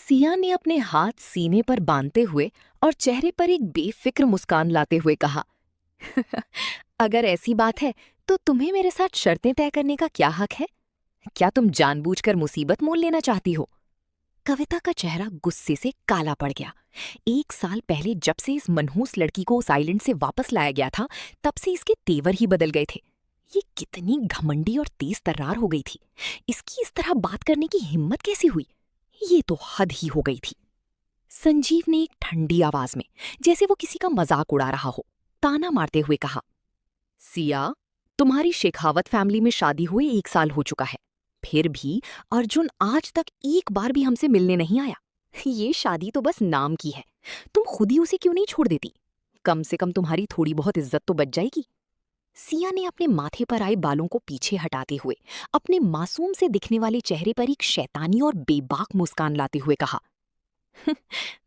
सिया ने अपने हाथ सीने पर बांधते हुए और चेहरे पर एक बेफिक्र मुस्कान लाते हुए कहा, अगर ऐसी बात है तो तुम्हें मेरे साथ शर्तें तय करने का क्या हक है? क्या तुम जानबूझकर मुसीबत मोल लेना चाहती हो? कविता का चेहरा गुस्से से काला पड़ गया। 1 साल पहले जब से इस मनहूस लड़की को उस आइलैंड से वापस लाया गया था, तब से इसके तेवर ही बदल गए थे। ये कितनी घमंडी और तेज तर्रार हो गई थी। इसकी इस तरह बात करने की हिम्मत कैसी हुई? ये तो हद ही हो गई थी। संजीव ने एक ठंडी आवाज में, जैसे वो किसी का मजाक उड़ा रहा हो, ताना मारते हुए कहा, सिया, तुम्हारी शेखावत फैमिली में शादी हुए 1 साल हो चुका है। फिर भी अर्जुन आज तक एक बार भी हमसे मिलने नहीं आया। ये शादी तो बस नाम की है। तुम खुद ही उसे क्यों नहीं छोड़ देती? कम से कम तुम्हारी थोड़ी बहुत इज्जत तो बच जाएगी। सिया ने अपने माथे पर आए बालों को पीछे हटाते हुए अपने मासूम से दिखने वाले चेहरे पर एक शैतानी और बेबाक मुस्कान लाते हुए कहा,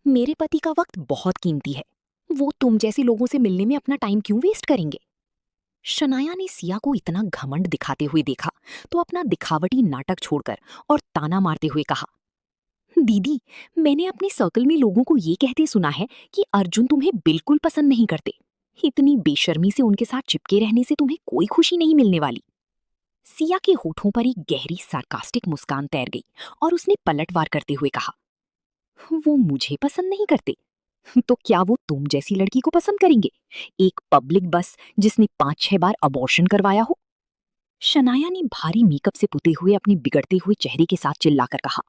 मेरे पति का वक्त बहुत कीमती है। वो तुम जैसे लोगों से मिलने में अपना टाइम क्यों वेस्ट करेंगे? शनाया ने सिया को इतना घमंड दिखाते हुए देखा तो अपना दिखावटी नाटक छोड़कर और ताना मारते हुए कहा, दीदी, मैंने अपने सर्कल में लोगों को ये कहते सुना है कि अर्जुन तुम्हें बिल्कुल पसंद नहीं करते। इतनी बेशर्मी से उनके साथ चिपके रहने से तुम्हें कोई खुशी नहीं मिलने वाली। सिया के होठों पर एक गहरी सार्कास्टिक मुस्कान तैर गई और उसने पलटवार करते हुए कहा, वो मुझे पसंद नहीं करते तो क्या वो तुम जैसी लड़की को पसंद करेंगे? एक पब्लिक बस जिसने 5-6 बार अबॉर्शन करवाया हो। शनाया ने भारी मेकअप से पुते हुए अपने बिगड़ते हुए चेहरे के साथ चिल्लाकर कहा,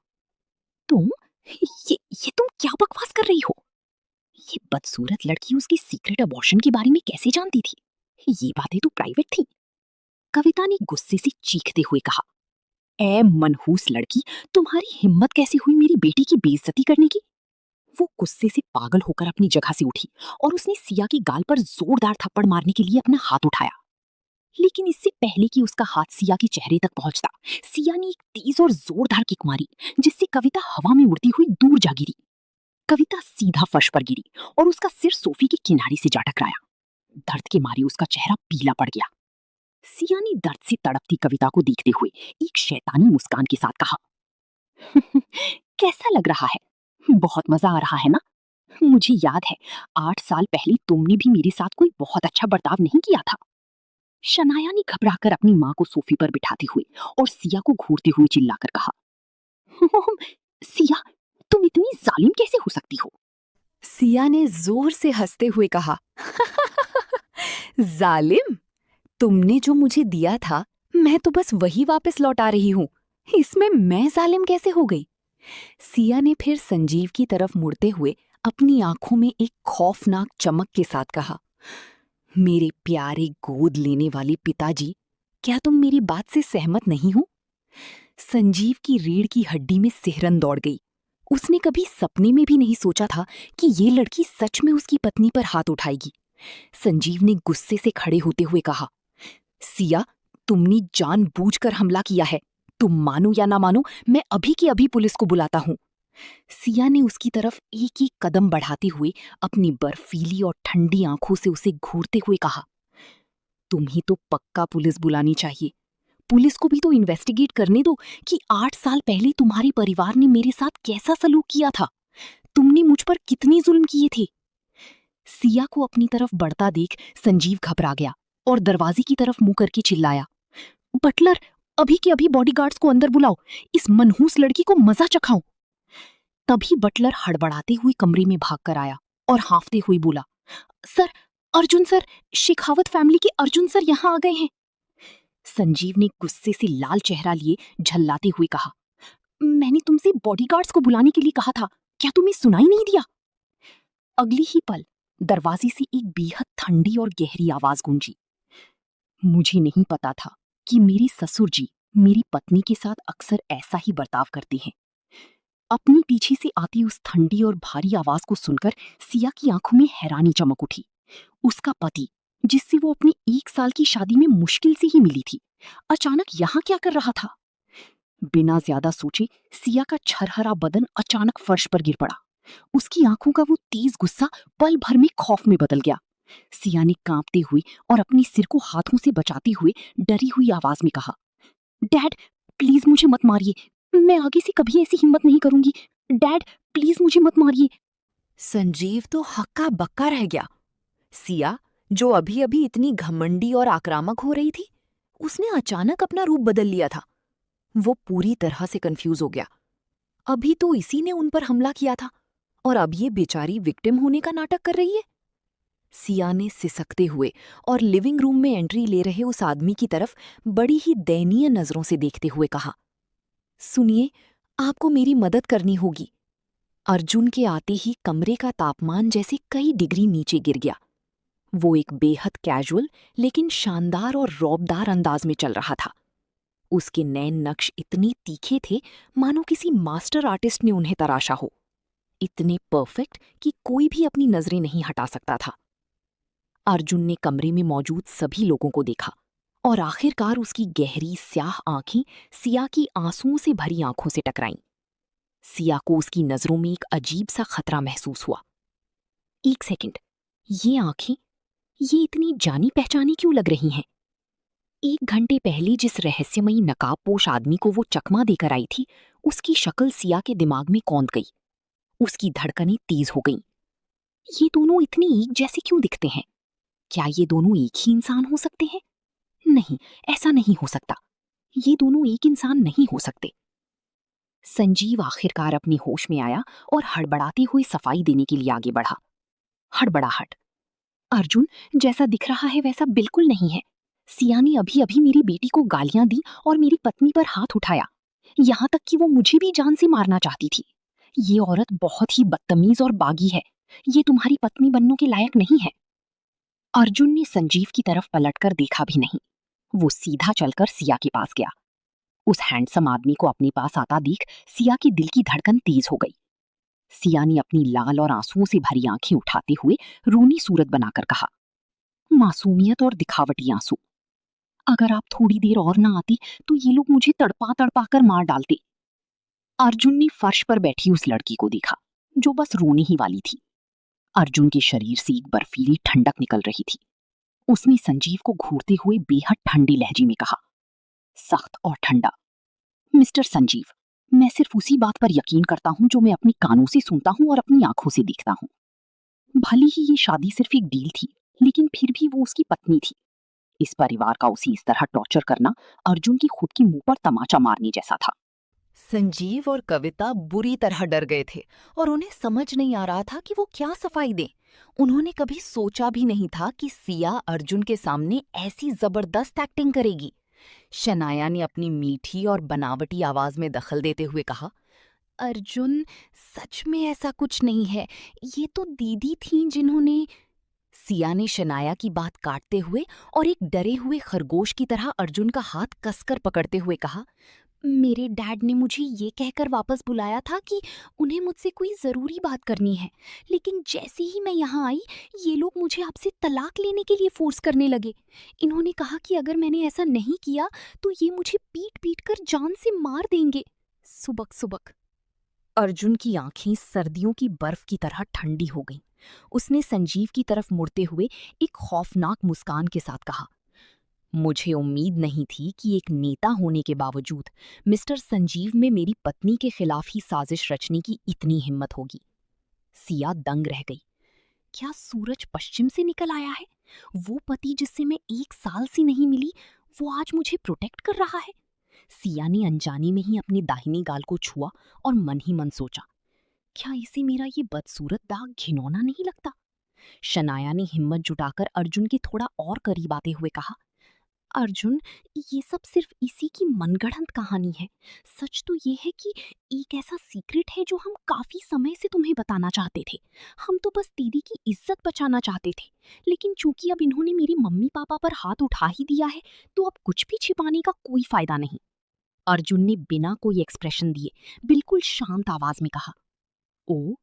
तुम ये तुम क्या बकवास कर रही हो? ये बदसूरत लड़की उसकी सीक्रेट अबॉर्शन के बारे में कैसे जानती थी? ये बातें तो प्राइवेट थी। कविता ने गुस्से से चीखते हुए कहा, ए मनहूस लड़की, तुम्हारी हिम्मत कैसे हुई मेरी बेटी की बेइज्जती करने की? वो गुस्से से पागल होकर अपनी जगह से उठी और उसने सिया के गाल पर जोरदार थप्पड़ मारने के लिए अपना हाथ उठाया। लेकिन इससे पहले कि उसका हाथ सिया के चेहरे तक पहुंचता, सिया ने एक तेज और जोरदार किक मारी, जिससे कविता हवा में उड़ती हुई दूर जा गिरी। कविता सीधा फर्श पर गिरी और उसका सिर सोफे के किनारे से जा टकराया। दर्द के मारे उसका चेहरा पीला पड़ गया। सिया ने दर्द से तड़पती कविता को देखते हुए एक शैतानी मुस्कान के साथ कहा, कैसा लग रहा है? बहुत मजा आ रहा है ना? मुझे याद है 8 साल पहले तुमने भी मेरे साथ कोई बहुत अच्छा बर्ताव नहीं किया था। शनाया ने घबराकर अपनी माँ को सोफे पर बिठाते हुए और सिया को घूरते हुए चिल्लाकर कहा, सिया, तुम इतनी जालिम कैसे हो सकती हो? सिया ने जोर से हंसते हुए कहा, जालिम? तुमने जो मुझे दिया था मैं तो बस वही वापस लौटा रही हूँ। इसमें मैं जालिम कैसे हो गई? सिया ने फिर संजीव की तरफ मुड़ते हुए अपनी आंखों में एक खौफनाक चमक के साथ कहा, मेरे प्यारे गोद लेने वाले पिताजी, क्या तुम मेरी बात से सहमत नहीं हो? संजीव की रीढ़ की हड्डी में सिहरन दौड़ गई। उसने कभी सपने में भी नहीं सोचा था कि ये लड़की सच में उसकी पत्नी पर हाथ उठाएगी। संजीव ने गुस्से से खड़े होते हुए कहा, सिया, तुमने जानबूझकर हमला किया है। तुम मानो या ना मानो, मैं अभी की अभी पुलिस को बुलाता हूँ। सिया ने उसकी तरफ एक एक कदम बढ़ाते हुए अपनी बर्फीली और ठंडी आंखों से उसे घूरते हुए कहा, तुम्हें तो पक्का पुलिस बुलानी चाहिए। पुलिस को भी तो इन्वेस्टिगेट करने दो कि 8 साल पहले तुम्हारे परिवार ने मेरे साथ कैसा सलूक किया था। तुमने मुझ पर कितने जुल्म किए थे। सिया को अपनी तरफ बढ़ता देख संजीव घबरा गया और दरवाजे की तरफ मुंह करके चिल्लाया, बटलर, अभी के अभी बॉडीगार्ड्स को अंदर बुलाओ, इस मनहूस लड़की को मजा चखाओ। तभी बटलर हड़बड़ाते हुए कमरे में भागकर आया और हांफते हुए बोला, sir, Arjun sir, Shekhawat family के अर्जुन सर यहाँ आ गए हैं। संजीव ने गुस्से से लाल चेहरा लिए झल्लाते हुए कहा, मैंने तुमसे बॉडीगार्ड्स को बुलाने के लिए कहा था, क्या तुम्हें सुनाई नहीं दिया? अगली ही पल दरवाजे से एक बेहद ठंडी और गहरी आवाज गूंजी, मुझे नहीं पता था कि मेरे ससुर जी मेरी पत्नी के साथ अक्सर ऐसा ही बर्ताव करते हैं। अपनी पीछे से आती उस ठंडी और भारी आवाज को सुनकर सिया की आंखों में हैरानी चमक उठी। उसका पति, जिससे वो अपनी 1 साल की शादी में मुश्किल से ही मिली थी, अचानक यहाँ क्या कर रहा था? बिना ज्यादा सोचे सिया का छरहरा बदन अचानक फर्श पर गिर पड़ा। उसकी आंखों का वो तेज गुस्सा पल भर में खौफ में बदल गया। सिया ने कांपते हुए और अपने सिर को हाथों से बचाते हुए डरी हुई आवाज में कहा, डैड, प्लीज मुझे मत मारिए, मैं आगे से कभी ऐसी हिम्मत नहीं करूंगी। डैड प्लीज मुझे मत मारिए। संजीव तो हक्का बक्का रह गया। सिया, जो अभी अभी इतनी घमंडी और आक्रामक हो रही थी, उसने अचानक अपना रूप बदल लिया था। वो पूरी तरह से कंफ्यूज हो गया। अभी तो इसी ने उन पर हमला किया था और अब ये बेचारी विक्टिम होने का नाटक कर रही है। सिया ने सिसकते हुए और लिविंग रूम में एंट्री ले रहे उस आदमी की तरफ बड़ी ही दयनीय नजरों से देखते हुए कहा, सुनिए, आपको मेरी मदद करनी होगी। अर्जुन के आते ही कमरे का तापमान जैसे कई डिग्री नीचे गिर गया। वो एक बेहद कैजुअल लेकिन शानदार और रौबदार अंदाज में चल रहा था। उसके नैन नक्श इतने तीखे थे मानो किसी मास्टर आर्टिस्ट ने उन्हें तराशा हो, इतने परफेक्ट कि कोई भी अपनी नजरें नहीं हटा सकता था। अर्जुन ने कमरे में मौजूद सभी लोगों को देखा और आखिरकार उसकी गहरी स्याह आंखें सिया की आंसुओं से भरी आंखों से टकराईं। सिया को उसकी नजरों में एक अजीब सा खतरा महसूस हुआ। एक सेकंड, ये आंखें, ये इतनी जानी पहचानी क्यों लग रही हैं? 1 घंटे पहले जिस रहस्यमयी नकाबपोश आदमी को वो चकमा देकर आई थी, उसकी शक्ल सिया के दिमाग में कौंध गई। उसकी धड़कनें तेज हो गईं। ये दोनों इतने एक जैसे क्यों दिखते हैं? क्या ये दोनों एक ही इंसान हो सकते हैं? नहीं, ऐसा नहीं हो सकता। ये दोनों एक इंसान नहीं हो सकते। संजीव आखिरकार अपने होश में आया और हड़बड़ाते हुए सफाई देने के लिए आगे बढ़ा। हड़बड़ाहट। अर्जुन, जैसा दिख रहा है वैसा बिल्कुल नहीं है। सिया ने अभी अभी मेरी बेटी को गालियां दी और मेरी पत्नी पर हाथ उठाया, यहाँ तक कि वो मुझे भी जान से मारना चाहती थी। ये औरत बहुत ही बदतमीज और बागी है। ये तुम्हारी पत्नी बनने के लायक नहीं है। अर्जुन ने संजीव की तरफ पलटकर देखा भी नहीं। वो सीधा चलकर सिया के पास गया। उस हैंडसम आदमी को अपने पास आता देख सिया के दिल की धड़कन तेज हो गई। सिया ने अपनी लाल और आंसुओं से भरी आंखें उठाते हुए रूनी सूरत बनाकर कहा, मासूमियत और दिखावटी आंसू। अगर आप थोड़ी देर और ना आती तो ये लोग मुझे तड़पा तड़पा कर मार डालते। अर्जुन ने फर्श पर बैठी उस लड़की को देखा जो बस रोने ही वाली थी। अर्जुन के शरीर से एक बर्फीली ठंडक निकल रही थी। उसने संजीव को घूरते हुए बेहद ठंडे लहजे में कहा, सख्त और ठंडा, मिस्टर संजीव, मैं सिर्फ उसी बात पर यकीन करता हूं जो मैं अपनी कानों से सुनता हूं और अपनी आंखों से देखता हूं। भले ही ये शादी सिर्फ एक डील थी, लेकिन फिर भी वो उसकी पत्नी थी। इस परिवार का उसे इस तरह टॉर्चर करना अर्जुन की खुद के मुंह पर तमाचा मारने जैसा था। संजीव और कविता बुरी तरह डर गए थे और उन्हें समझ नहीं आ रहा था कि वो क्या सफाई दें। उन्होंने कभी सोचा भी नहीं था कि सिया अर्जुन के सामने ऐसी जबरदस्त एक्टिंग करेगी। शनाया ने अपनी मीठी और बनावटी आवाज में दखल देते हुए कहा, अर्जुन, सच में ऐसा कुछ नहीं है। ये तो दीदी थीं जिन्होंने। सिया ने शनाया की बात काटते हुए और एक डरे हुए खरगोश की तरह अर्जुन का हाथ कसकर पकड़ते हुए कहा, मेरे डैड ने मुझे ये कहकर वापस बुलाया था कि उन्हें मुझसे कोई ज़रूरी बात करनी है, लेकिन जैसे ही मैं यहाँ आई ये लोग मुझे आपसे तलाक लेने के लिए फोर्स करने लगे। इन्होंने कहा कि अगर मैंने ऐसा नहीं किया तो ये मुझे पीट पीट कर जान से मार देंगे। सुबक सुबक। अर्जुन की आंखें सर्दियों की बर्फ की तरह ठंडी हो गईं। उसने संजीव की तरफ मुड़ते हुए एक खौफनाक मुस्कान के साथ कहा, मुझे उम्मीद नहीं थी कि एक नेता होने के बावजूद मिस्टर संजीव में मेरी पत्नी के खिलाफ ही साजिश रचने की इतनी हिम्मत होगी। सिया दंग रह गई। क्या सूरज पश्चिम से निकल आया है? वो पति जिससे मैं 1 साल से नहीं मिली, वो आज मुझे प्रोटेक्ट कर रहा है। सिया ने अनजाने में ही अपने दाहिने गाल को छुआ और मन ही मन सोचा, क्या इसे मेरा ये बदसूरत दाग घिनौना नहीं लगता? शनाया ने हिम्मत जुटाकर अर्जुन के थोड़ा और करीब आते हुए कहा, अर्जुन, ये सब सिर्फ इसी की मनगढ़ंत कहानी है। सच तो ये है कि एक ऐसा सीक्रेट है जो हम काफी समय से तुम्हें बताना चाहते थे। हम तो बस दीदी की इज्जत बचाना चाहते थे, लेकिन चूंकि अब इन्होंने मेरे मम्मी पापा पर हाथ उठा ही दिया है तो अब कुछ भी छिपाने का कोई फायदा नहीं। अर्जुन ने बिना कोई एक्सप्रेशन दिए बिल्कुल शांत आवाज में कहा, ओ,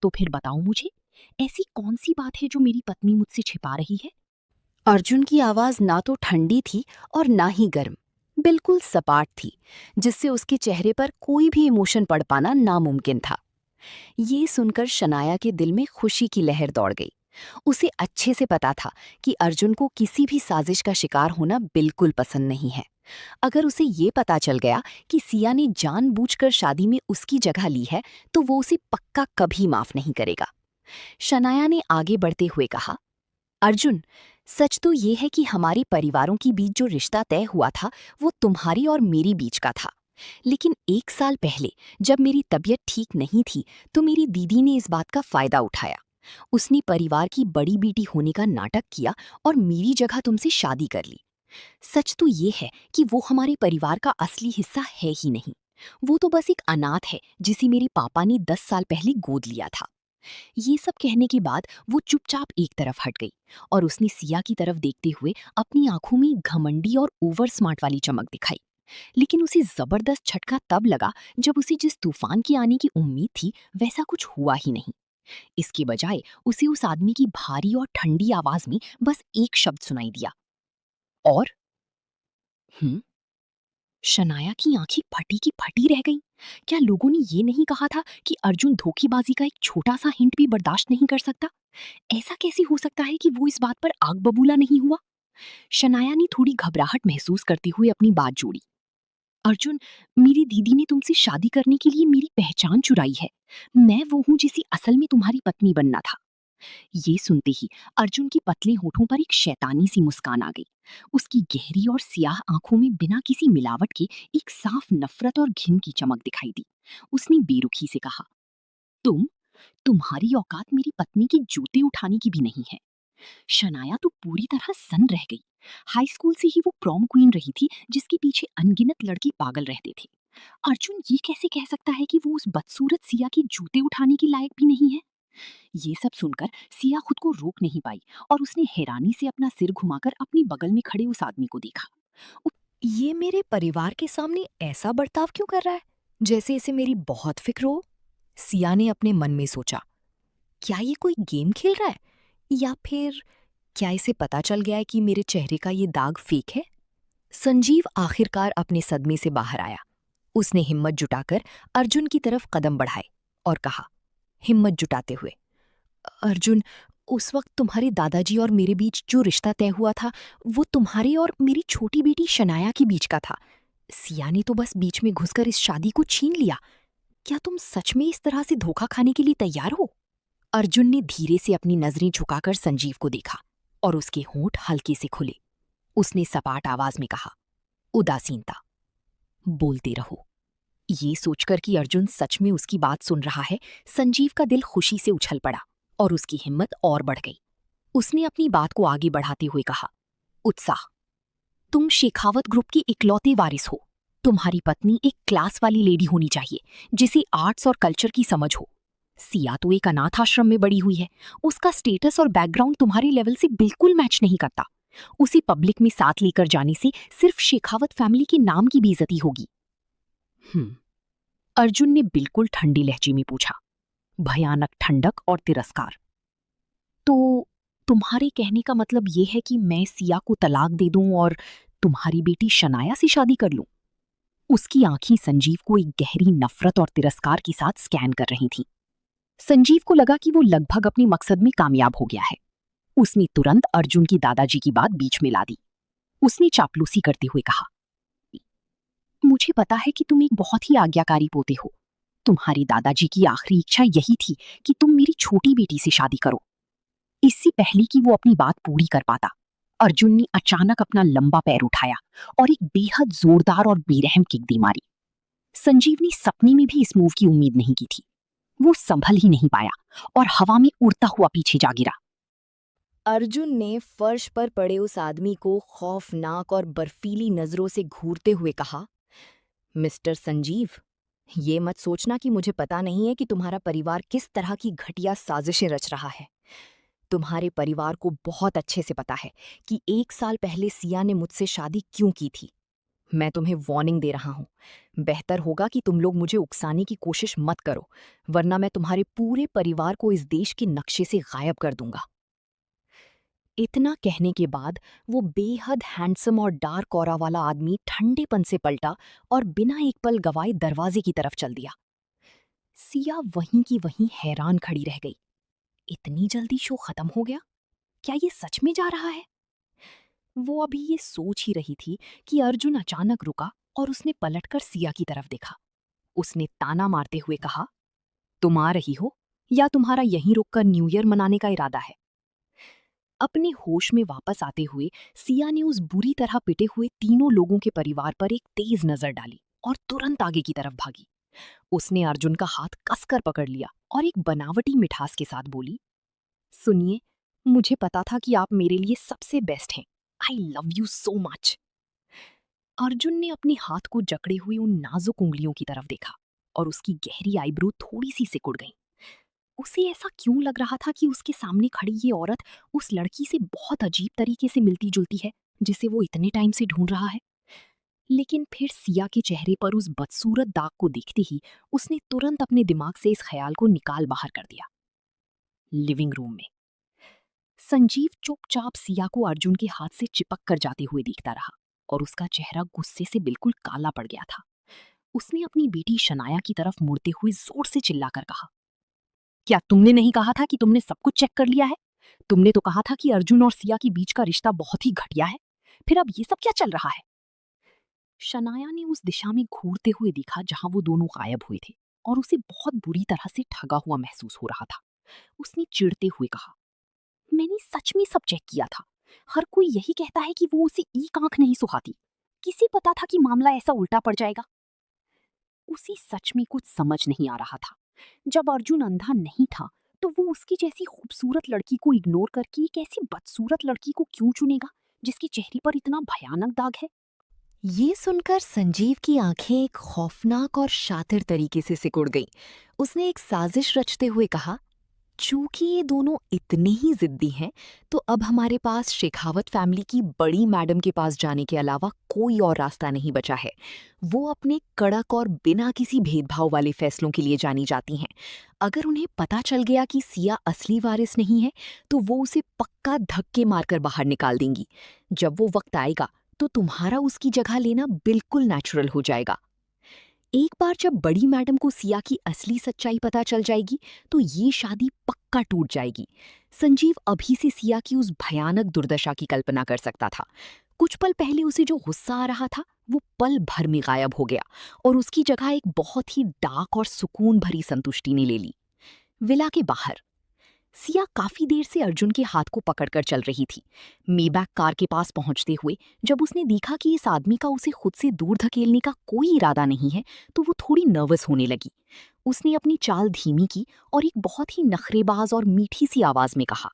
तो फिर बताओ मुझे, ऐसी कौन सी बात है जो मेरी पत्नी मुझसे छिपा रही है? अर्जुन की आवाज ना तो ठंडी थी और ना ही गर्म, बिल्कुल सपाट थी, जिससे उसके चेहरे पर कोई भी इमोशन पढ़ पाना नामुमकिन था। ये सुनकर शनाया के दिल में खुशी की लहर दौड़ गई। उसे अच्छे से पता था कि अर्जुन को किसी भी साजिश का शिकार होना बिल्कुल पसंद नहीं है अगर उसे ये पता चल गया कि सिया ने जानबूझकर शादी में उसकी जगह ली है, तो वो उसे पक्का कभी माफ नहीं करेगा। शनाया ने आगे बढ़ते हुए कहा, अर्जुन, सच तो ये है कि हमारे परिवारों के बीच जो रिश्ता तय हुआ था, वो तुम्हारी और मेरी बीच का था। लेकिन 1 साल पहले जब मेरी तबीयत ठीक नहीं थी, तो मेरी दीदी ने इस बात का फायदा उठाया। उसने परिवार की बड़ी बेटी होने का नाटक किया और मेरी जगह तुमसे शादी कर ली। सच तो ये है कि वो हमारे परिवार का असली हिस्सा है ही नहीं। वो तो बस एक अनाथ है जिसे मेरे पापा ने 10 साल पहले गोद लिया था। ये सब कहने के बाद वो चुपचाप एक तरफ हट गई और उसने सिया की तरफ देखते हुए अपनी आंखों में घमंडी और ओवर स्मार्ट वाली चमक दिखाई। लेकिन उसे जबरदस्त झटका तब लगा जब उसे जिस तूफान के आने की उम्मीद थी, वैसा कुछ हुआ ही नहीं। इसके बजाय उसे उस आदमी की भारी और ठंडी आवाज में बस एक शब्द सुनाई दिया, और हम्म। शनाया की आंखें फटी की फटी रह गईं। क्या लोगों ने ये नहीं कहा था कि अर्जुन धोखेबाजी का एक छोटा सा हिंट भी बर्दाश्त नहीं कर सकता? ऐसा कैसे हो सकता है कि वो इस बात पर आग बबूला नहीं हुआ? शनाया ने थोड़ी घबराहट महसूस करते हुए अपनी बात जोड़ी। अर्जुन, मेरी दीदी ने तुमसे शादी करने के लिए मेरी पहचान चुराई है। मैं वो हूं जिसे असल में तुम्हारी पत्नी बनना था। ये सुनते ही अर्जुन के पतले होठों पर एक शैतानी सी मुस्कान आ गई। उसकी गहरी और स्याह आंखों में बिना किसी मिलावट के एक साफ नफरत और घिन की चमक दिखाई दी। उसने बेरुखी से कहा, तुम्हारी औकात मेरी पत्नी के जूते उठाने की भी नहीं है। शनाया तो पूरी तरह सन्न रह गई। हाई स्कूल से ही वो प्रॉम क्वीन रही थी, जिसके पीछे अनगिनत लड़के पागल रहते थे। अर्जुन ये कैसे कह सकता है कि वो उस बदसूरत सिया के जूते उठाने के लायक भी नहीं है? ये सब सुनकर सिया खुद को रोक नहीं पाई और उसने हैरानी से अपना सिर घुमाकर अपनी बगल में खड़े उस आदमी को देखा। ये मेरे परिवार के सामने ऐसा बर्ताव क्यों कर रहा है, जैसे इसे मेरी बहुत फिक्र हो? सिया ने अपने मन में सोचा, क्या ये कोई गेम खेल रहा है, या फिर क्या इसे पता चल गया है कि मेरे चेहरे का ये दाग फेक है? संजीव आखिरकार अपने सदमे से बाहर आया। उसने हिम्मत जुटाकर अर्जुन की तरफ कदम बढ़ाए और कहा, हिम्मत जुटाते हुए, अर्जुन, उस वक्त तुम्हारे दादाजी और मेरे बीच जो रिश्ता तय हुआ था, वो तुम्हारे और मेरी छोटी बेटी शनाया के बीच का था। सिया ने तो बस बीच में घुसकर इस शादी को छीन लिया। क्या तुम सच में इस तरह से धोखा खाने के लिए तैयार हो? अर्जुन ने धीरे से अपनी नजरें झुकाकर संजीव को देखा और उसके होंठ हल्के से खुले। उसने सपाट आवाज में कहा, उदासीनता, बोलते रहो। ये सोचकर कि अर्जुन सच में उसकी बात सुन रहा है, संजीव का दिल खुशी से उछल पड़ा और उसकी हिम्मत और बढ़ गई। उसने अपनी बात को आगे बढ़ाते हुए कहा, उत्साह, तुम शेखावत ग्रुप की इकलौते वारिस हो। तुम्हारी पत्नी एक क्लास वाली लेडी होनी चाहिए, जिसे आर्ट्स और कल्चर की समझ हो। सिया तो एक अनाथ आश्रम में बड़ी हुई है। उसका स्टेटस और बैकग्राउंड तुम्हारे लेवल से बिल्कुल मैच नहीं करता। उसे पब्लिक में साथ लेकर जाने से सिर्फ शेखावत फैमिली के नाम की बेइज्जती होगी। अर्जुन ने बिल्कुल ठंडी लहजे में पूछा, भयानक ठंडक और तिरस्कार। तो तुम्हारे कहने का मतलब ये है कि मैं सिया को तलाक दे दूं और तुम्हारी बेटी शनाया से शादी कर लूं? उसकी आंखें संजीव को एक गहरी नफरत और तिरस्कार के साथ स्कैन कर रही थीं। संजीव को लगा कि वो लगभग अपने मकसद में कामयाब हो गया है। उसने तुरंत अर्जुन की दादाजी की बात बीच में ला दी। उसने चापलूसी करते हुए कहा, मुझे पता है कि तुम एक बहुत ही आज्ञाकारी पोते हो। तुम्हारे दादाजी की आखिरी इच्छा यही थी कि तुम मेरी छोटी बेटी से शादी करो। इससे पहले कि वो अपनी बात पूरी कर पाता, अर्जुन ने अचानक अपना लंबा पैर उठाया और एक बेहद जोरदार और बेरहम किक दी मारी। संजीव ने सपने में भी इस मूव की उम्मीद नहीं की थी। वो संभल ही नहीं पाया और हवा में उड़ता हुआ पीछे जा गिरा। अर्जुन ने फर्श पर पड़े उस आदमी को खौफनाक और बर्फीली नजरों से घूरते हुए कहा, मिस्टर संजीव, ये मत सोचना कि मुझे पता नहीं है कि तुम्हारा परिवार किस तरह की घटिया साजिशें रच रहा है। तुम्हारे परिवार को बहुत अच्छे से पता है कि 1 साल पहले सिया ने मुझसे शादी क्यों की थी। मैं तुम्हें वार्निंग दे रहा हूं। बेहतर होगा कि तुम लोग मुझे उकसाने की कोशिश मत करो, वरना मैं तुम्हारे पूरे परिवार को इस देश के नक्शे से गायब कर दूंगा। इतना कहने के बाद वो बेहद हैंडसम और डार्क ऑरा वाला आदमी ठंडेपन से पलटा और बिना एक पल गवाए दरवाजे की तरफ चल दिया। सिया वहीं की वहीं हैरान खड़ी रह गई। इतनी जल्दी शो खत्म हो गया? क्या ये सच में जा रहा है? वो अभी ये सोच ही रही थी कि अर्जुन अचानक रुका और उसने पलटकर सिया की तरफ देखा। उसने ताना मारते हुए कहा, तुम आ रही हो या तुम्हारा यहीं रुककर न्यू ईयर मनाने का इरादा है? अपने होश में वापस आते हुए सिया ने उस बुरी तरह पिटे हुए तीनों लोगों के परिवार पर एक तेज नजर डाली और तुरंत आगे की तरफ भागी। उसने अर्जुन का हाथ कसकर पकड़ लिया और एक बनावटी मिठास के साथ बोली, सुनिए, मुझे पता था कि आप मेरे लिए सबसे बेस्ट हैं। I love you so much. Arjun ने अपने हाथ को जकड़े हुए उन नाजुक उंगलियों की तरफ देखा और उसकी गहरी आईब्रो थोड़ी सी सिकुड़ गई। उसे ऐसा क्यों लग रहा था कि उसके सामने खड़ी ये औरत उस लड़की से बहुत अजीब तरीके से मिलती जुलती है जिसे वो इतने टाइम से ढूंढ रहा है। लेकिन फिर सिया के चेहरे पर उस बदसूरत दाग को देखते ही उसने तुरंत अपने दिमाग से इस ख्याल को निकाल बाहर कर दिया। लिविंग रूम में संजीव चुपचाप सिया को अर्जुन के हाथ से चिपक कर जाते हुए देखता रहा और उसका चेहरा गुस्से से बिल्कुल काला पड़ गया था। उसने अपनी बेटी शनाया की तरफ मुड़ते हुए जोर से चिल्लाकर कहा, क्या तुमने नहीं कहा था कि तुमने सब कुछ चेक कर लिया है? तुमने तो कहा था कि अर्जुन और सिया के बीच का रिश्ता बहुत ही घटिया है, फिर अब ये सब क्या चल रहा है? शनाया ने उस दिशा में घूरते हुए देखा जहां वो दोनों गायब हुए थे और उसे बहुत बुरी तरह से ठगा हुआ महसूस हो रहा था। उसने चिढ़ते हुए कहा, मैंने सच में सब चेक किया था। हर कोई यही कहता है कि वो उसे एक आंख नहीं सुहाती। किसे पता था कि मामला ऐसा उल्टा पड़ जाएगा? उसे सच में कुछ समझ नहीं आ रहा था। जब अर्जुन अंधा नहीं था तो वो उसकी जैसी खूबसूरत लड़की को इग्नोर करके एक ऐसी बदसूरत लड़की को क्यों चुनेगा जिसके चेहरे पर इतना भयानक दाग है? ये सुनकर संजीव की आंखें एक खौफनाक और शातिर तरीके से सिकुड़ गईं। उसने एक साजिश रचते हुए कहा, चूंकि ये दोनों इतने ही जिद्दी हैं, तो अब हमारे पास शेखावत फैमिली की बड़ी मैडम के पास जाने के अलावा कोई और रास्ता नहीं बचा है। वो अपने कड़क और बिना किसी भेदभाव वाले फैसलों के लिए जानी जाती हैं। अगर उन्हें पता चल गया कि सिया असली वारिस नहीं है, तो वो उसे पक्का धक्के मारकर बाहर निकाल देंगी। जब वो वक्त आएगा, तो तुम्हारा उसकी जगह लेना बिल्कुल नेचुरल हो जाएगा। एक बार जब बड़ी मैडम को सिया की असली सच्चाई पता चल जाएगी तो ये शादी पक्का टूट जाएगी। संजीव अभी से सिया की उस भयानक दुर्दशा की कल्पना कर सकता था। कुछ पल पहले उसे जो गुस्सा आ रहा था वो पल भर में गायब हो गया और उसकी जगह एक बहुत ही डार्क और सुकून भरी संतुष्टि ने ले ली। विला के बाहर सिया काफी देर से अर्जुन के हाथ को पकड़कर चल रही थी। मेबैक कार के पास पहुंचते हुए जब उसने देखा कि इस आदमी का उसे खुद से दूर धकेलने का कोई इरादा नहीं है, तो वो थोड़ी नर्वस होने लगी। उसने अपनी चाल धीमी की और एक बहुत ही नखरेबाज और मीठी सी आवाज में कहा,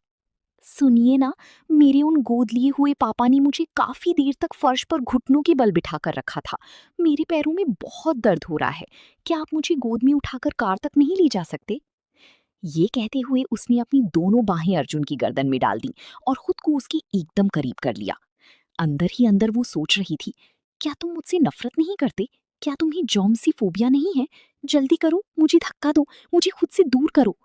सुनिए ना, मेरे उन गोद लिए हुए पापा ने मुझे काफी देर तक फर्श पर घुटनों के बल बिठाकर रखा था। मेरे पैरों में बहुत दर्द हो रहा है। क्या आप मुझे गोद में उठाकर कार तक नहीं ले जा सकते? ये कहते हुए उसने अपनी दोनों बाहें अर्जुन की गर्दन में डाल दी और खुद को उसके एकदम करीब कर लिया। अंदर ही अंदर वो सोच रही थी, क्या तुम मुझसे नफरत नहीं करते? क्या तुम्हें जॉम्सी फोबिया नहीं है? जल्दी करो, मुझे धक्का दो, मुझे खुद से दूर करो।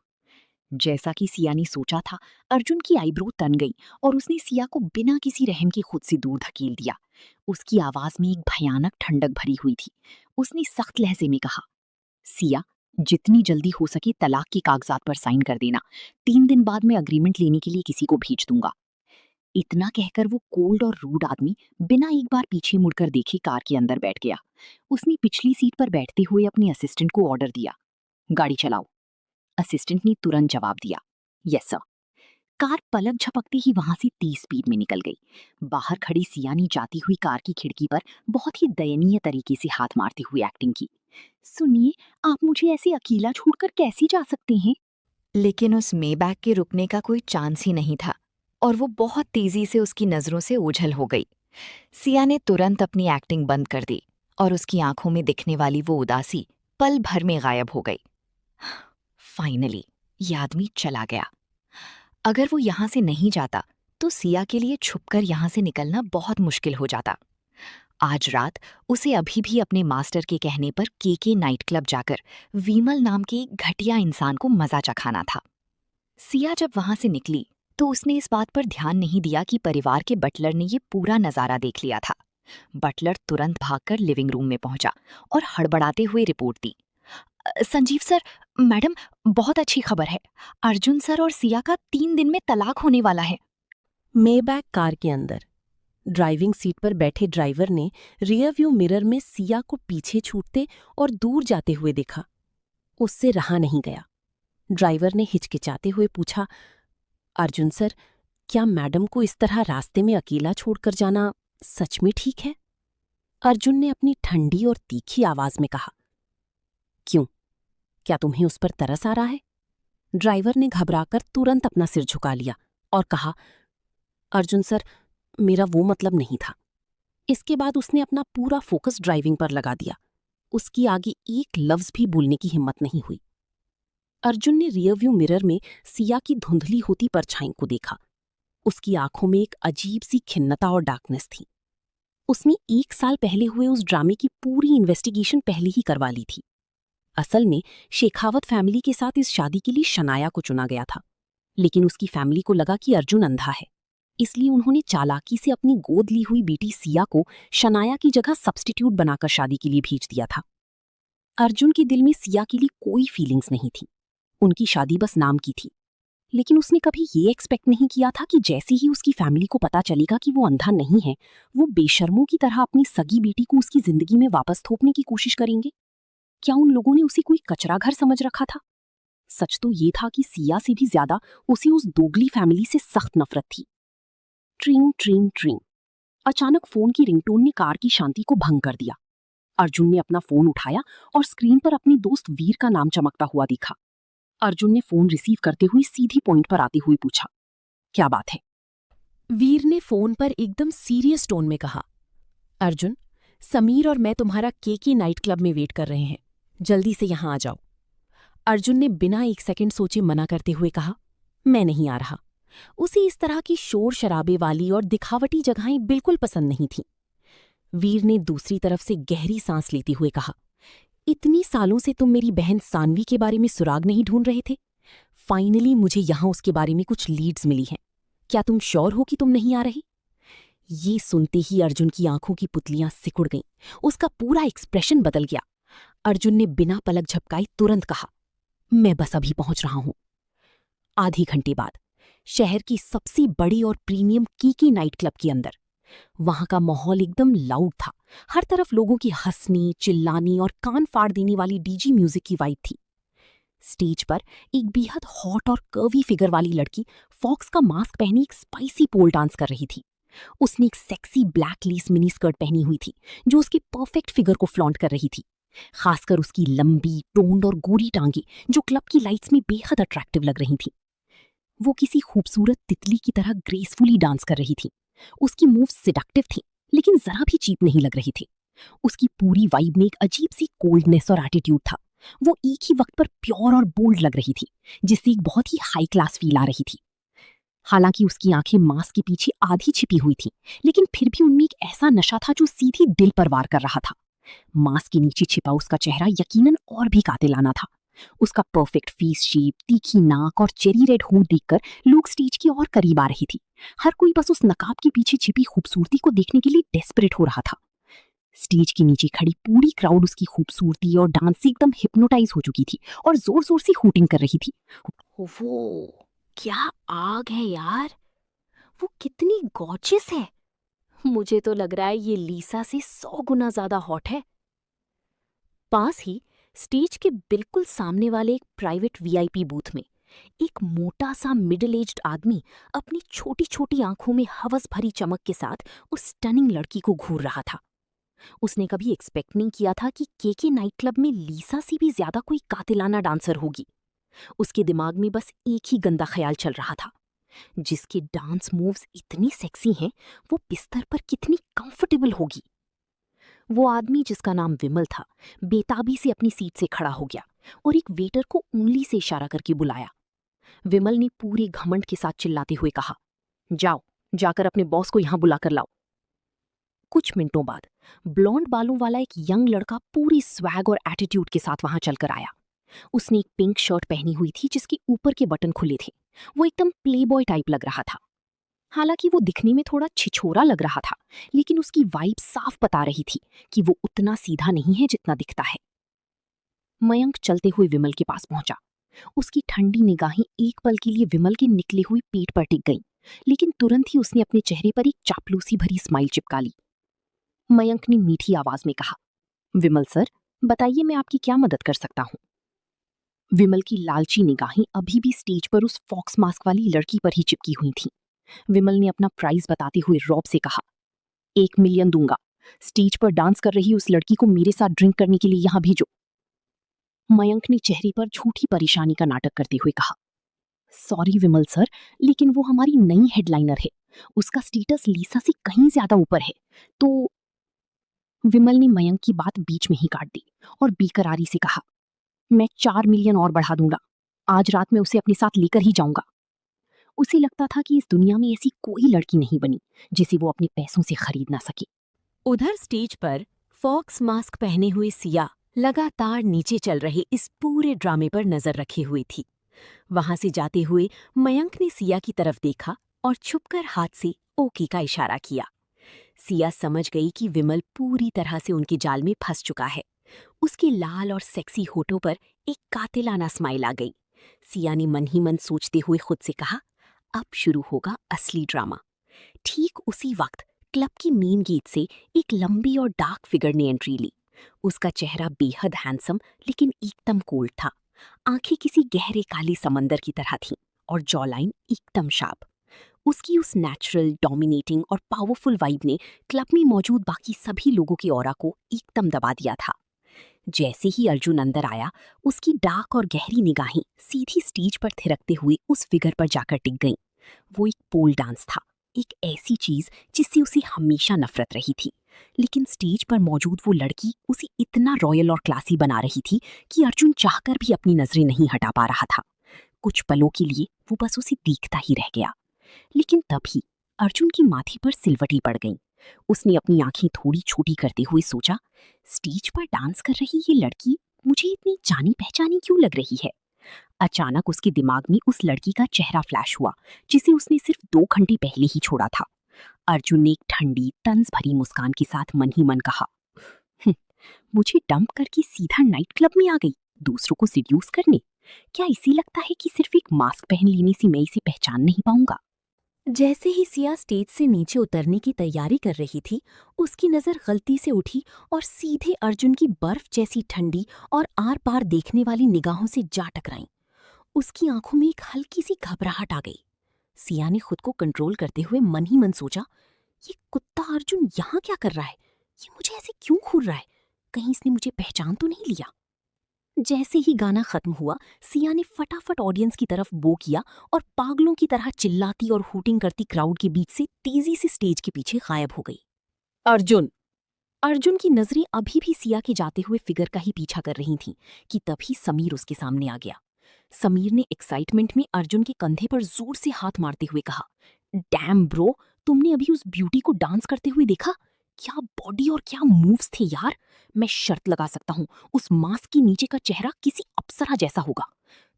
जैसा कि सिया ने सोचा था, अर्जुन की आईब्रो तन गई और उसने सिया को बिना किसी रहम के खुद से दूर धकेल दिया। उसकी आवाज में एक भयानक ठंडक भरी हुई थी। उसने सख्त लहजे में कहा, सिया, जितनी जल्दी हो सके तलाक के कागजात पर साइन कर देना। 3 दिन बाद मैं अग्रीमेंट लेने के लिए किसी को भेज दूंगा। इतना कहकर वो कोल्ड और रूड आदमी बिना एक बार पीछे मुड़कर देखे कार के अंदर बैठ गया। उसने पिछली सीट पर बैठते हुए अपने असिस्टेंट को ऑर्डर दिया, गाड़ी चलाओ। असिस्टेंट ने तुरंत जवाब दिया, यस सर। कार पलक झपकते ही वहां से तेज स्पीड में निकल गई। बाहर खड़ी सिया ने जाती हुई कार की खिड़की पर बहुत ही दयनीय तरीके से हाथ मारते हुए एक्टिंग की। सुनिए, आप मुझे ऐसे अकेला छोड़कर कैसे जा सकते हैं? लेकिन उस मेबैक के रुकने का कोई चांस ही नहीं था और वो बहुत तेजी से उसकी नजरों से ओझल हो गई। सिया ने तुरंत अपनी एक्टिंग बंद कर दी और उसकी आंखों में दिखने वाली वो उदासी पल भर में गायब हो गई। फाइनली ये आदमी चला गया। अगर वो यहाँ से नहीं जाता तो सिया के लिए छुपकर यहाँ से निकलना बहुत मुश्किल हो जाता। आज रात उसे अभी भी अपने मास्टर के कहने पर के नाइट क्लब जाकर विमल नाम के एक घटिया इंसान को मजा चखाना था। सिया जब वहां से निकली तो उसने इस बात पर ध्यान नहीं दिया कि परिवार के बटलर ने ये पूरा नजारा देख लिया था। बटलर तुरंत भागकर लिविंग रूम में पहुंचा और हड़बड़ाते हुए रिपोर्ट दी, संजीव सर, मैडम, बहुत अच्छी खबर है। अर्जुन सर और सिया का 3 दिन में तलाक होने वाला है। मेबैक कार के अंदर ड्राइविंग सीट पर बैठे ड्राइवर ने रियर व्यू मिरर में सिया को पीछे छूटते और दूर जाते हुए देखा। उससे रहा नहीं गया। ड्राइवर ने हिचकिचाते हुए पूछा, अर्जुन सर, क्या मैडम को इस तरह रास्ते में अकेला छोड़कर जाना सच में ठीक है? अर्जुन ने अपनी ठंडी और तीखी आवाज में कहा। क्यों, क्या तुम्हें उस पर तरस आ रहा है? ड्राइवर ने घबराकर तुरंत अपना सिर झुका लिया और कहा, अर्जुन सर, मेरा वो मतलब नहीं था। इसके बाद उसने अपना पूरा फोकस ड्राइविंग पर लगा दिया। उसकी आगे एक लफ्ज भी बोलने की हिम्मत नहीं हुई। अर्जुन ने रियरव्यू मिरर में सिया की धुंधली होती परछाई को देखा। उसकी आंखों में एक अजीब सी खिन्नता और डार्कनेस थी। उसने 1 साल पहले हुए उस ड्रामे की पूरी इन्वेस्टिगेशन पहले ही करवा ली थी। असल में शेखावत फैमिली के साथ इस शादी के लिए शनाया को चुना गया था, लेकिन उसकी फैमिली को लगा कि अर्जुन अंधा है, इसलिए उन्होंने चालाकी से अपनी गोद ली हुई बेटी सिया को शनाया की जगह सब्स्टिट्यूट बनाकर शादी के लिए भेज दिया था। अर्जुन के दिल में सिया के लिए कोई फीलिंग्स नहीं थी। उनकी शादी बस नाम की थी, लेकिन उसने कभी ये एक्सपेक्ट नहीं किया था कि जैसे ही उसकी फैमिली को पता चलेगा कि वो अंधा नहीं है, वो बेशर्मों की तरह अपनी सगी बेटी को उसकी जिंदगी में वापस थोपने की कोशिश करेंगे। क्या उन लोगों ने उसे कोई कचरा घर समझ रखा था? सच तो ये था कि सिया से भी ज्यादा उसे उस दोगली फैमिली से सख्त नफरत थी। ट्रिंग ट्रिंग ट्रिंग। अचानक फोन की रिंगटोन ने कार की शांति को भंग कर दिया। अर्जुन ने अपना फोन उठाया और स्क्रीन पर अपने दोस्त वीर का नाम चमकता हुआ देखा। अर्जुन ने फोन रिसीव करते हुए सीधी पॉइंट पर आते हुए पूछा, क्या बात है? वीर ने फोन पर एकदम सीरियस टोन में कहा, अर्जुन, समीर और मैं तुम्हारा केके नाइट क्लब में वेट कर रहे हैं, जल्दी से यहां आ जाओ। अर्जुन ने बिना 1 सेकंड सोचे मना करते हुए कहा, मैं नहीं आ रहा। उसे इस तरह की शोर शराबे वाली और दिखावटी जगहें बिल्कुल पसंद नहीं थीं। वीर ने दूसरी तरफ से गहरी सांस लेते हुए कहा, इतनी सालों से तुम मेरी बहन सानवी के बारे में सुराग नहीं ढूंढ रहे थे? फाइनली मुझे यहां उसके बारे में कुछ लीड्स मिली हैं। क्या तुम श्योर हो कि तुम नहीं आ रही? ये सुनते ही अर्जुन की आंखों की पुतलियां सिकुड़ गईं। उसका पूरा एक्सप्रेशन बदल गया। अर्जुन ने बिना पलक झपकाए तुरंत कहा, मैं बस अभी पहुंच रहा हूं। आधे घंटे बाद शहर की सबसे बड़ी और प्रीमियम कीकी नाइट क्लब के अंदर वहां का माहौल एकदम लाउड था। हर तरफ लोगों की हंसनी, चिल्लानी और कान फाड़ देने वाली डीजी म्यूजिक की वाइब थी। स्टेज पर एक बेहद हॉट और कर्वी फिगर वाली लड़की फॉक्स का मास्क पहनी एक स्पाइसी पोल डांस कर रही थी। उसने एक sexy black lace mini skirt पहनी हुई थी जो उसके परफेक्ट फिगर को फ्लॉन्ट कर रही थी। खासकर उसकी लंबी, टोन्ड और गोरी टांगे जो क्लब की लाइट्स में बेहद अट्रैक्टिव लग रही थी। वो किसी खूबसूरत तितली की तरह ग्रेसफुली डांस कर रही थी। उसकी मूव्स सिडक्टिव थी, लेकिन जरा भी चीप नहीं लग रही थी। उसकी पूरी वाइब में एक अजीब सी कोल्डनेस और एटीट्यूड था। वो एक ही वक्त पर प्योर और बोल्ड लग रही थी, जिससे एक बहुत ही हाई क्लास फील आ रही थी। हालांकि उसकी आंखें मास्क के पीछे आधी छिपी हुई थीं, लेकिन फिर भी उनमें एक ऐसा नशा था जो सीधी दिल पर वार कर रहा था। मास्क के नीचे छिपा उसका चेहरा यकीनन और भी कातिलाना था। उसका परफेक्ट फेस शेप, तीखी नाक और चेरी रेड होंठ देखकर लोग स्टेज के और करीब आ रही थी। हर कोई बस उस नकाब के पीछे छिपी खूबसूरती को देखने के लिए डेस्परेट हो रहा था। स्टेज के नीचे खड़ी पूरी क्राउड उसकी खूबसूरती और डांस से एकदम हिप्नोटाइज हो चुकी थी और जोर जोर से हूटिंग कर रही थी। वो क्या आग है यार! वो कितनी गॉर्जियस है! मुझे तो लग रहा है ये लीसा से 100 गुना ज्यादा हॉट है। पास ही स्टेज के बिल्कुल सामने वाले एक प्राइवेट वीआईपी बूथ में एक मोटा सा मिडिल एज्ड आदमी अपनी छोटी छोटी आंखों में हवस भरी चमक के साथ उस स्टनिंग लड़की को घूर रहा था। उसने कभी एक्सपेक्ट नहीं किया था कि केके नाइट क्लब में लीसा से भी ज्यादा कोई कातिलाना डांसर होगी। उसके दिमाग में बस एक ही गंदा ख्याल चल रहा था, जिसके डांस मूव्स इतनी सेक्सी हैं, वो बिस्तर पर कितनी कंफर्टेबल होगी। वो आदमी, जिसका नाम विमल था, बेताबी से अपनी सीट से खड़ा हो गया और एक वेटर को उंगली से इशारा करके बुलाया। विमल ने पूरे घमंड के साथ चिल्लाते हुए कहा, जाओ, जाकर अपने बॉस को यहां बुलाकर लाओ। कुछ मिनटों बाद ब्लॉन्ड बालों वाला एक यंग लड़का पूरी स्वैग और एटीट्यूड के साथ वहां चलकर आया। उसने एक पिंक शर्ट पहनी हुई थी जिसके ऊपर के बटन खुले थे। वो एकदम प्लेबॉय टाइप लग रहा था। हालांकि वो दिखने में थोड़ा छिछोरा लग रहा था, लेकिन उसकी वाइब साफ बता रही थी कि वो उतना सीधा नहीं है जितना दिखता है। मयंक चलते हुए विमल के पास पहुंचा। उसकी ठंडी निगाहें एक पल के लिए विमल के निकले हुए पेट पर टिक गईं लेकिन तुरंत ही उसने अपने चेहरे पर एक चापलूसी भरी स्माइल चिपका ली। मयंक ने मीठी आवाज में कहा, विमल सर, बताइए मैं आपकी क्या मदद कर सकता हूँ। विमल की लालची निगाहें अभी भी स्टेज पर उस फॉक्स मास्क वाली लड़की पर ही चिपकी हुई थीं। विमल ने अपना प्राइस बताते हुए रौब से कहा, 1 मिलियन दूंगा। स्टेज पर डांस कर रही उस लड़की को मेरे साथ ड्रिंक करने के लिए यहां भेजो। मयंक ने चेहरे पर झूठी परेशानी का नाटक करते हुए कहा, सॉरी विमल सर, लेकिन वो हमारी नई हेडलाइनर है। उसका स्टेटस लीसा से कहीं ज्यादा ऊपर है। तो विमल ने मयंक की बात बीच में ही काट दी और बेकरारी से कहा, मैं 4 मिलियन और बढ़ा दूंगा। आज रात में उसे अपने साथ लेकर ही जाऊंगा। उसे लगता था कि इस दुनिया में ऐसी कोई लड़की नहीं बनी जिसे वो अपने पैसों से खरीद ना सके। उधर स्टेज पर फॉक्स मास्क पहने हुए सिया लगातार नीचे चल रहे इस पूरे ड्रामे पर नजर रखे हुई थी। वहां से जाते हुए मयंक ने सिया की तरफ देखा और छुपकर हाथ से ओके का इशारा किया। सिया समझ गई कि विमल पूरी तरह से उनके जाल में फंस चुका है। उसके लाल और सेक्सी होठों पर एक कातिलाना स्माइल आ गई। सिया ने मन ही मन सोचते हुए खुद से कहा, अब शुरू होगा असली ड्रामा। ठीक उसी वक्त क्लब की मेन गेट से एक लंबी और डार्क फिगर ने एंट्री ली। उसका चेहरा बेहद हैंडसम लेकिन एकदम कोल्ड था। आंखें किसी गहरे काले समंदर की तरह थीं और जॉलाइन एकदम शार्प। उसकी उस नेचुरल, डोमिनेटिंग और पावरफुल वाइब ने क्लब में मौजूद बाकी सभी लोगों की ऑरा को एकदम दबा दिया था। जैसे ही अर्जुन अंदर आया, उसकी डार्क और गहरी निगाहें सीधी स्टेज पर थिरकते हुए उस फिगर पर जाकर टिक गईं। वो एक पोल डांस था, एक ऐसी चीज जिससे उसे हमेशा नफरत रही थी। लेकिन स्टेज पर मौजूद वो लड़की उसे इतना रॉयल और क्लासी बना रही थी कि अर्जुन चाहकर भी अपनी नजरें नहीं हटा पा रहा था। कुछ पलों के लिए वो बस उसे देखता ही रह गया। लेकिन तभी अर्जुन की माथे पर सिलवटी पड़ गई। उसने अपनी आंखें थोड़ी छोटी करते हुए सोचा, स्टेज पर डांस कर रही ये लड़की मुझे इतनी जानी पहचानी क्यों लग रही है। अचानक उसके दिमाग में उस लड़की का चेहरा फ्लैश हुआ जिसे उसने सिर्फ 2 घंटे पहले ही छोड़ा था। अर्जुन ने एक ठंडी तंज भरी मुस्कान के साथ मन ही मन कहा, मुझे डंप करके सीधा नाइट क्लब में आ गई दूसरों को सिड्यूस करने। क्या इसी लगता है कि सिर्फ एक मास्क पहन लेने से मैं इसे पहचान नहीं पाऊंगा। जैसे ही सिया स्टेज से नीचे उतरने की तैयारी कर रही थी, उसकी नजर गलती से उठी और सीधे अर्जुन की बर्फ जैसी ठंडी और आर पार देखने वाली निगाहों से जा टकराई। उसकी आंखों में एक हल्की सी घबराहट आ गई। सिया ने खुद को कंट्रोल करते हुए मन ही मन सोचा, ये कुत्ता अर्जुन यहाँ क्या कर रहा है? ये मुझे ऐसे क्यों घूर रहा है? कहीं इसने मुझे पहचान तो नहीं लिया? जैसे ही गाना खत्म हुआ, सिया ने फटाफट ऑडियंस की तरफ बो किया और पागलों की तरह चिल्लाती और हूटिंग करती क्राउड के बीच से तेजी से स्टेज के पीछे गायब हो गई। अर्जुन अर्जुन की नजरें अभी भी सिया के जाते हुए फिगर का ही पीछा कर रही थीं कि तभी समीर उसके सामने आ गया। समीर ने एक्साइटमेंट में अर्जुन के कंधे पर जोर से हाथ मारते हुए कहा, डैम ब्रो, तुमने अभी उस ब्यूटी को डांस करते हुए देखा? क्या बॉडी और क्या मूव्स थे यार। मैं शर्त लगा सकता हूँ उस मास्क के नीचे का चेहरा किसी अप्सरा जैसा होगा।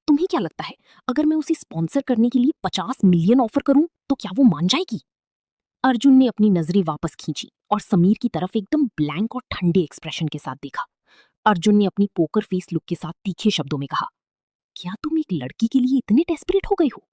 तुम्हें क्या लगता है, अगर मैं उसे स्पॉन्सर करने के लिए 50 मिलियन ऑफर करूं तो क्या वो मान जाएगी? अर्जुन ने अपनी नजरें वापस खींची और समीर की तरफ एकदम ब्लैंक और ठंडे एक्सप्रेशन के साथ देखा। अर्जुन ने अपनी पोकर फेस लुक के साथ तीखे शब्दों में कहा, क्या तुम एक लड़की के लिए इतने डेस्परेट हो गए हो?